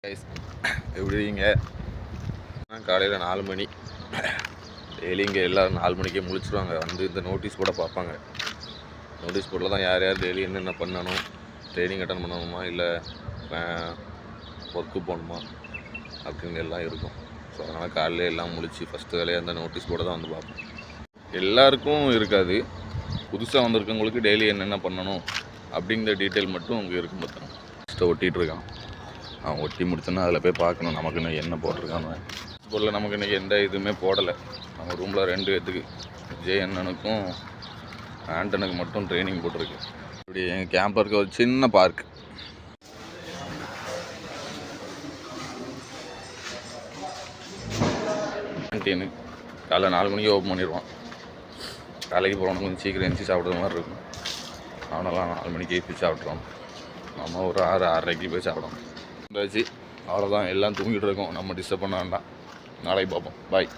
எப்படி இருக்கீங்க? காலையில் 4 மணி. டெய்லி இங்கே எல்லோரும் 4 மணிக்கே முழிச்சிருவாங்க. வந்து இந்த நோட்டீஸ் போர்டை பார்ப்பாங்க. நோட்டீஸ் போர்டில் தான் யார் யார் டெய்லி என்னென்ன பண்ணணும், ட்ரைனிங் அட்டன் பண்ணணுமா இல்லை ஒர்க்கு போகணுமா அப்படின்னு எல்லாம் இருக்கும். ஸோ அதனால் காலையில் எல்லாம் முழிச்சு ஃபஸ்ட்டு வேலையாக அந்த நோட்டீஸ் போர்டை தான் வந்து பார்ப்போம். எல்லாருக்கும் இருக்காது. புதுசாக வந்திருக்கவங்களுக்கு டெய்லி என்னென்ன பண்ணணும் அப்படிங்கிற டீட்டெயில் மட்டும் அங்கே இருக்கும். பார்த்தோம் ஃபஸ்ட்டு ஒட்டிகிட்ருக்கான். அவன் ஒட்டி முடிச்சோன்னா அதில் போய் பார்க்கணும் நமக்கு இன்னும் என்ன போட்டிருக்கான்னு. போர்டில் நமக்கு இன்றைக்கி எந்த இதுவுமே போடலை. நம்ம ரூமில் 2 பேர்த்துக்கு ஜே அண்ணனுக்கும் ஆண்டனுக்கு மட்டும் ட்ரைனிங் போட்டிருக்கு. இப்படி எங்கள் கேம்பருக்கு ஒரு சின்ன பார்க். கேன்டீனு காலைல 4 மணிக்கு ஓப்பன் பண்ணிடுவான். காலைக்கு போகிறவனுக்கு கொஞ்சம் சீக்கிரம் எழுந்திரிச்சு சாப்பிட்ற மாதிரி இருக்கும். அவனெல்லாம் 4 மணிக்கு எழுப்பி சாப்பிட்றோம். நம்ம ஒரு 6-6:30 போய் சாப்பிடணும். அவ்வளோதான், எல்லாம் தூங்கிட்டு இருக்கோம். நம்ம டிஸ்டர்ப் பண்ண வேண்டாம். நாளைக்கு பார்ப்போம். பாய்.